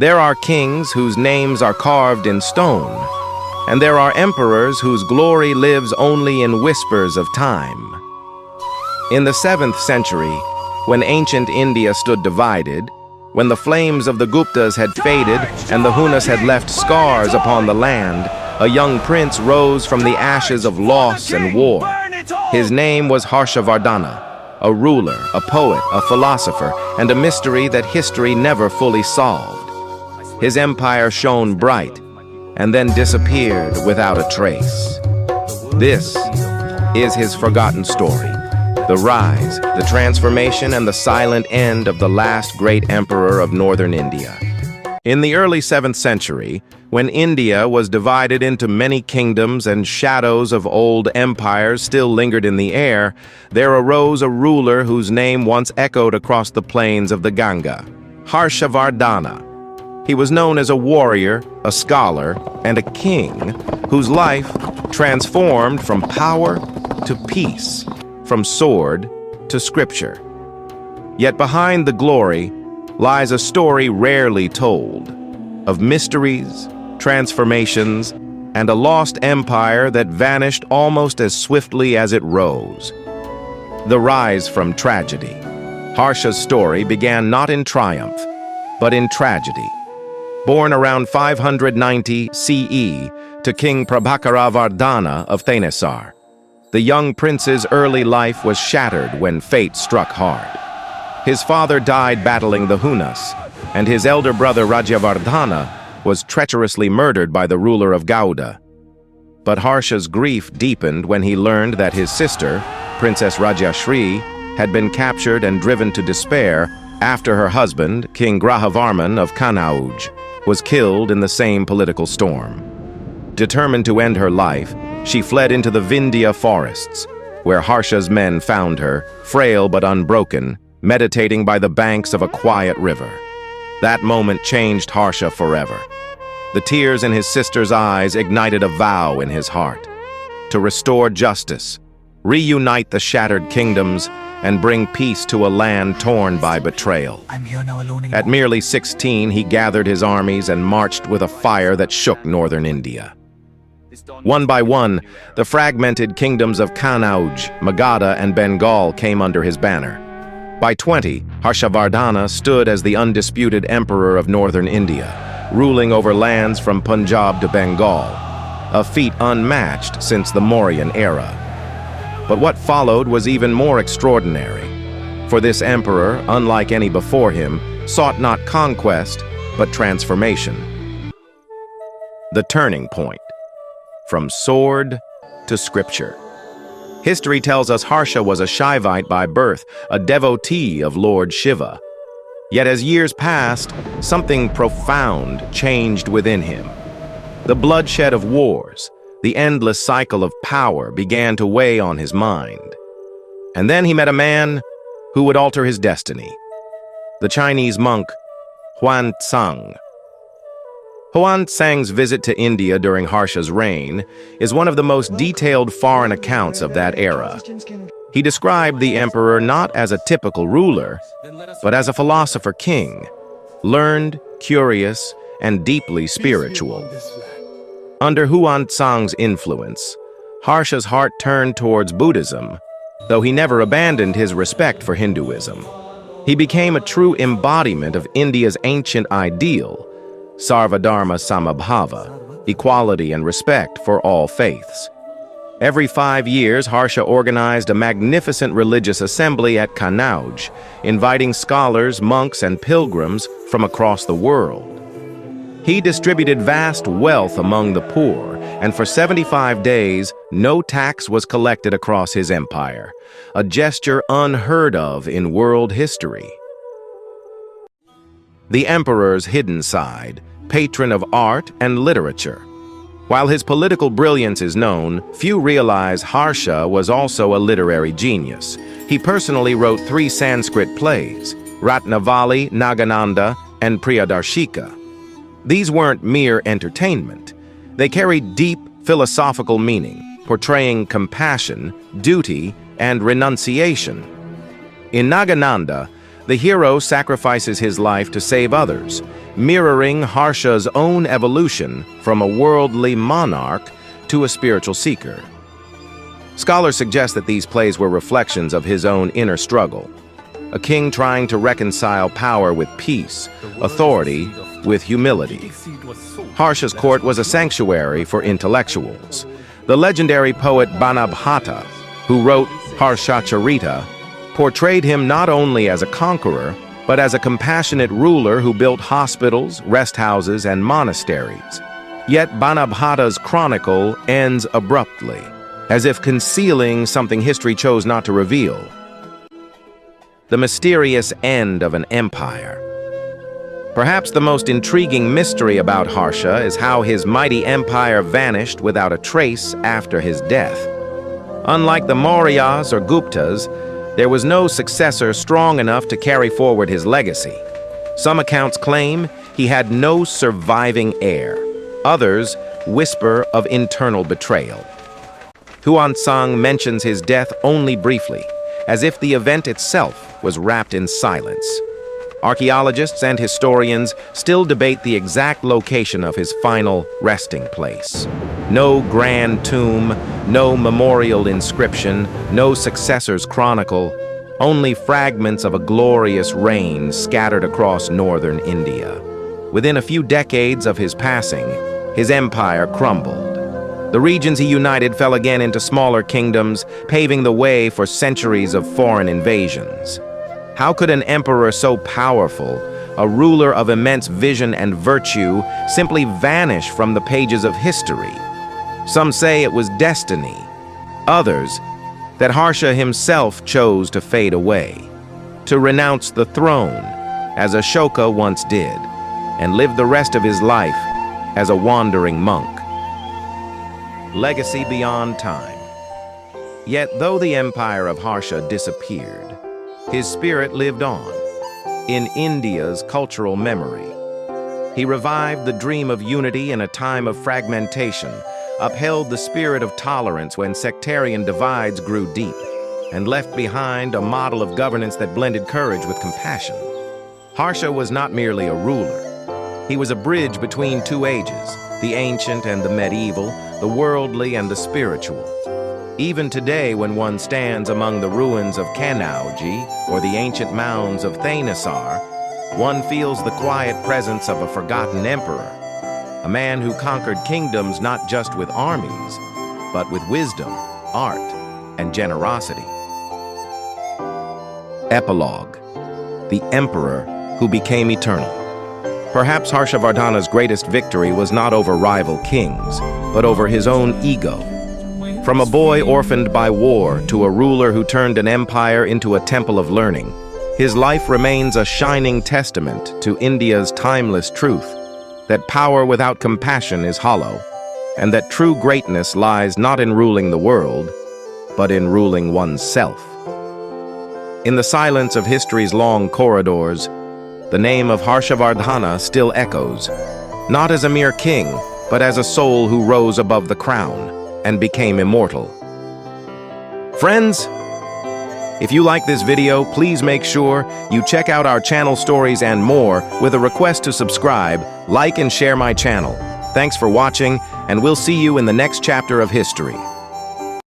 There are kings whose names are carved in stone, and there are emperors whose glory lives only in whispers of time. In the 7th century, when ancient India stood divided, when the flames of the Guptas had faded and the Hunas had left scars upon the land, a young prince rose from the ashes of loss and war. His name was Harshavardhana, a ruler, a poet, a philosopher, and a mystery that history never fully solved. His empire shone bright and then disappeared without a trace. This is his forgotten story, the rise, the transformation, and the silent end of the last great emperor of northern India. In the early 7th century, when India was divided into many kingdoms and shadows of old empires still lingered in the air, there arose a ruler whose name once echoed across the plains of the Ganga, Harshavardhana. He was known as a warrior, a scholar, and a king whose life transformed from power to peace, from sword to scripture. Yet behind the glory lies a story rarely told, of mysteries, transformations, and a lost empire that vanished almost as swiftly as it rose. The rise from tragedy. Harsha's story began not in triumph, but in tragedy. Born around 590 CE to King Prabhakaravardhana of Thanesar, the young prince's early life was shattered when fate struck hard. His father died battling the Hunas, and his elder brother Rajyashree was treacherously murdered by the ruler of Gauda. But Harsha's grief deepened when he learned that his sister, Princess Rajyashree, had been captured and driven to despair after her husband, King Grahavarman of Kannauj, was killed in the same political storm. Determined to end her life, she fled into the Vindhya forests, where Harsha's men found her, frail but unbroken, meditating by the banks of a quiet river. That moment changed Harsha forever. The tears in his sister's eyes ignited a vow in his heart: to restore justice, reunite the shattered kingdoms, and bring peace to a land torn by betrayal. I'm here now alone. At merely 16, he gathered his armies and marched with a fire that shook northern India. One by one, the fragmented kingdoms of Kannauj, Magadha, and Bengal came under his banner. By 20, Harshavardhana stood as the undisputed emperor of northern India, ruling over lands from Punjab to Bengal, a feat unmatched since the Mauryan era. But what followed was even more extraordinary, for this emperor, unlike any before him, sought not conquest, but transformation. The turning point. From sword to scripture. History tells us Harsha was a Shaivite by birth, a devotee of Lord Shiva. Yet as years passed, something profound changed within him. The bloodshed of wars, the endless cycle of power began to weigh on his mind. And then he met a man who would alter his destiny. The Chinese monk, Hüan-tsang. Hüan-tsang's visit to India during Harsha's reign is one of the most detailed foreign accounts of that era. He described the emperor not as a typical ruler, but as a philosopher king, learned, curious, and deeply spiritual. Under Hüan-tsang's influence, Harsha's heart turned towards Buddhism, though he never abandoned his respect for Hinduism. He became a true embodiment of India's ancient ideal, Sarvadharma Samabhava, equality and respect for all faiths. Every 5 years, Harsha organized a magnificent religious assembly at Kannauj, inviting scholars, monks, and pilgrims from across the world. He distributed vast wealth among the poor, and for 75 days, no tax was collected across his empire, a gesture unheard of in world history. The emperor's hidden side, patron of art and literature. While his political brilliance is known, few realize Harsha was also a literary genius. He personally wrote 3 Sanskrit plays, Ratnavali, Nagananda, and Priyadarshika. These weren't mere entertainment. They carried deep philosophical meaning, portraying compassion, duty, and renunciation. In Nagananda, the hero sacrifices his life to save others, mirroring Harsha's own evolution from a worldly monarch to a spiritual seeker. Scholars suggest that these plays were reflections of his own inner struggle, a king trying to reconcile power with peace, authority with humility. Harsha's court was a sanctuary for intellectuals. The legendary poet Bhanabhata, who wrote Harshavardhana, portrayed him not only as a conqueror, but as a compassionate ruler who built hospitals, rest houses, and monasteries. Yet Bhanabhata's chronicle ends abruptly, as if concealing something history chose not to reveal: the mysterious end of an empire. Perhaps the most intriguing mystery about Harsha is how his mighty empire vanished without a trace after his death. Unlike the Mauryas or Guptas, there was no successor strong enough to carry forward his legacy. Some accounts claim he had no surviving heir. Others whisper of internal betrayal. Hüan-tsang mentions his death only briefly, as if the event itself was wrapped in silence. Archaeologists and historians still debate the exact location of his final resting place. No grand tomb, no memorial inscription, no successor's chronicle, only fragments of a glorious reign scattered across northern India. Within a few decades of his passing, his empire crumbled. The regions he united fell again into smaller kingdoms, paving the way for centuries of foreign invasions. How could an emperor so powerful, a ruler of immense vision and virtue, simply vanish from the pages of history? Some say it was destiny. Others, that Harsha himself chose to fade away, to renounce the throne, as Ashoka once did, and live the rest of his life as a wandering monk. Legacy beyond time. Yet though the empire of Harsha disappeared, his spirit lived on, in India's cultural memory. He revived the dream of unity in a time of fragmentation, upheld the spirit of tolerance when sectarian divides grew deep, and left behind a model of governance that blended courage with compassion. Harsha was not merely a ruler. He was a bridge between two ages, the ancient and the medieval, the worldly and the spiritual. Even today, when one stands among the ruins of Kanauji or the ancient mounds of Thanissar, one feels the quiet presence of a forgotten emperor, a man who conquered kingdoms not just with armies, but with wisdom, art, and generosity. Epilogue: the emperor who became eternal. Perhaps Harshavardhana's greatest victory was not over rival kings, but over his own ego. From a boy orphaned by war to a ruler who turned an empire into a temple of learning, his life remains a shining testament to India's timeless truth that power without compassion is hollow, and that true greatness lies not in ruling the world, but in ruling oneself. In the silence of history's long corridors, the name of Harshavardhana still echoes, not as a mere king, but as a soul who rose above the crown and became immortal. Friends, if you like this video, please make sure you check out our channel stories and more with a request to subscribe, like, and share my channel. Thanks for watching, and we'll see you in the next chapter of history.